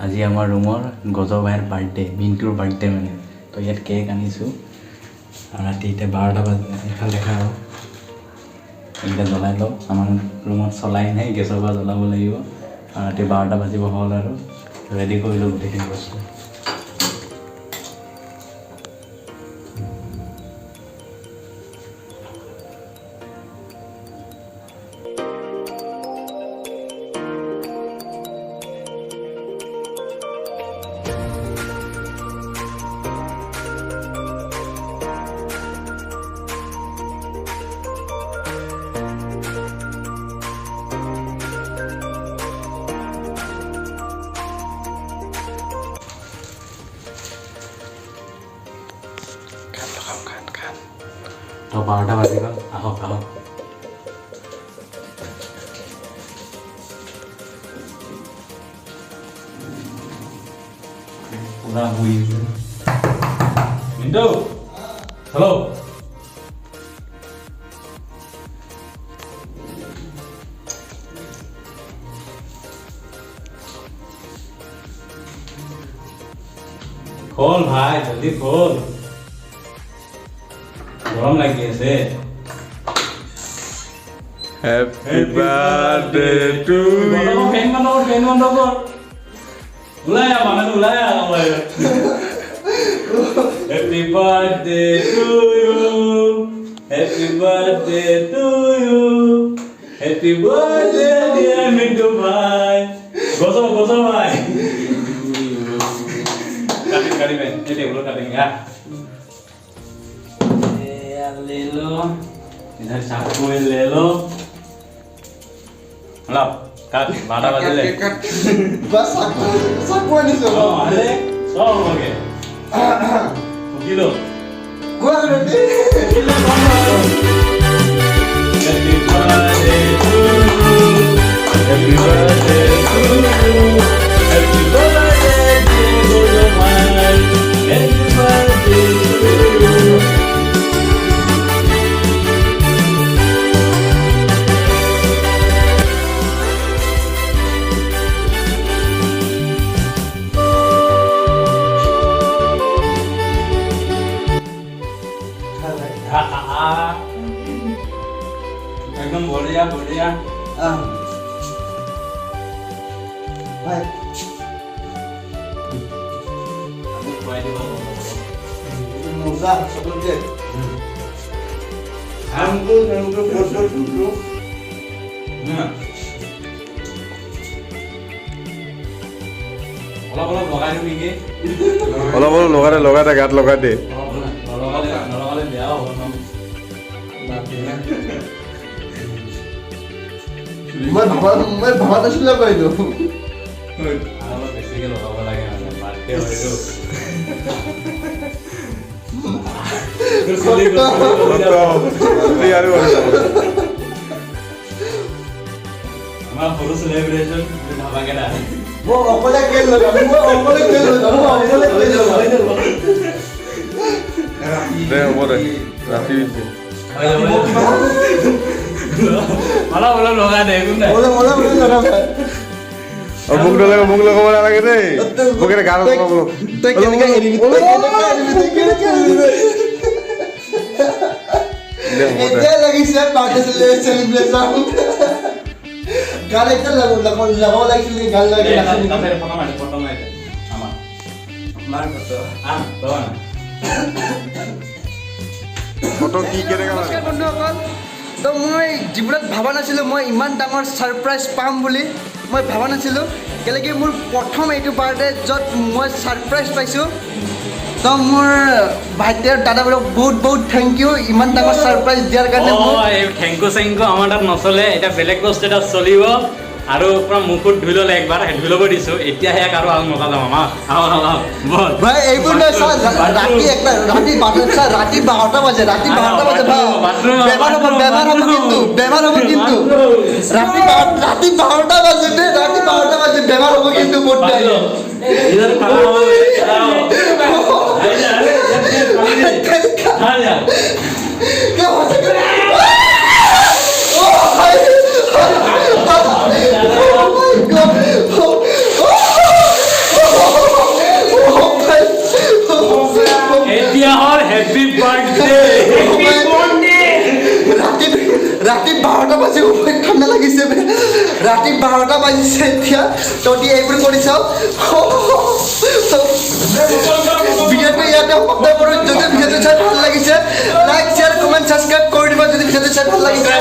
আজি আমাৰ ৰুমৰ গজৰ ভাইৰ বাৰ্থডে, মিণ্টুৰ বাৰ্থডে মানে। তো ইয়াত কেক আনিছোঁ আৰু ৰাতি এতিয়া 12টা বাজি এইফালে দেখা আৰু এইকেইটা জ্বলাই লওঁ। আমাৰ ৰুমত চলাই নাই, গেছৰ পৰা জ্বলাব লাগিব আৰু ৰাতি 12টা বাজিব হ'ল আৰু ৰেডি কৰিলোঁ গোটেইখিনি বস্তু। তো 12টা বাজি গ'ল, আহক আহক। পুৰা শুই আছে মিণ্টু। হেল্ল' খোল ভাই, জলদি খোল, গরম লাগি আছে। Happy birthday to you. ফ্যান বন্ধ কর। উলাই আ মানে উলাই আ। Happy birthday to you, happy birthday to you, happy birthday dear Mintu ভাই। গজো ভাই। কাটি ভাই, এই টেবল কাটেंगे यार। ले लो, इधर चाकू ले लो। मतलब काट 12 बजे ले बस चाकू नहीं सो अरे सो हो गए किलो गो रेडी किलो happy birthday to you, happy birthday to you, happy birthday to you my, happy birthday to you. एकदम बढ़िया बढ़िया। भाई আমি খুৱাই দিব मजा সকলকে আমটো আমটো ফটো ফটো অলপ অলপ লগাই দিওঁ নেকি? অলপ অলপ লগাই দে গাত লগাই দে। নলগালে বেয়া হ'ব ন। মই ভাবা নাছিলো বাইদেউ আৰু অলপ বেছিকে লগাব লাগে মানে বাৰ্থডে হয়তো। আমাৰ সৰু চেলিব্ৰেশ্যন ভাবাকে না মই অকলে কেল লগাম দে হ'ব দে ৰাতি হৈছে। অলপ অলপ লগাই দে একো নাই। আৰু মোক লগাব নালাগে দেই, মোক এটা গান লগাব। তই কেনেকে এৰিবি এতিয়া লাগিছে বাৰ্থডে চেলিব্ৰেশ্যন গান একটা লগাব লাগিছিল গান লাগে ফটো মাৰি দে আমাৰ মাৰ ফটো ফটো কি কেনেকা লাগে? নমস্কাৰ বন্ধুসকল, তো মই জীৱনত ভবা নাছিলোঁ মই ইমান ডাঙৰ ছাৰপ্ৰাইজ পাম বুলি। মই ভবা নাছিলোঁ কেলেকি মোৰ প্ৰথম এইটো বাৰ্থডে য'ত মই ছাৰপ্ৰাইজ পাইছোঁ। তো মোৰ ভাইটি আৰু দাদাবোৰক বহুত বহুত থেংক ইউ ইমান ডাঙৰ ছাৰপ্ৰাইজ দিয়াৰ কাৰণে। থেংকু আমাৰ তাত নচলে, এতিয়া বেলেগ বস্তু এটা চলিব। আৰু পুৰা মুখত ধুই ল'লে একবাৰ, ধুই ল'ব দিছোঁ। এতিয়াহে আৰু মজা ল'ম আমাৰ। বল ভাই এইবোৰ নাই চা, ৰাতি 12টা বাজে বেমাৰ হ'ব কিন্তু ৰাতি 12টা বাজে বেমাৰ হ'ব কিন্তু মোৰ ৰাতি 12টা বাজি ঠাণ্ডা লাগিছে ৰাতি 12টা বাজিছে এতিয়া তহঁতি এইবোৰ কৰি চাওঁ ভিডিঅ'টো ইয়াতে সমাপ্ত কৰোঁ যদি ভিডিঅ'টো চাই ভাল লাগিছে লাইক শ্বেয়াৰ কমেণ্ট ছাবস্ক্ৰাইব কৰি দিব যদি ভিডিঅ'টো চাই ভাল লাগিছে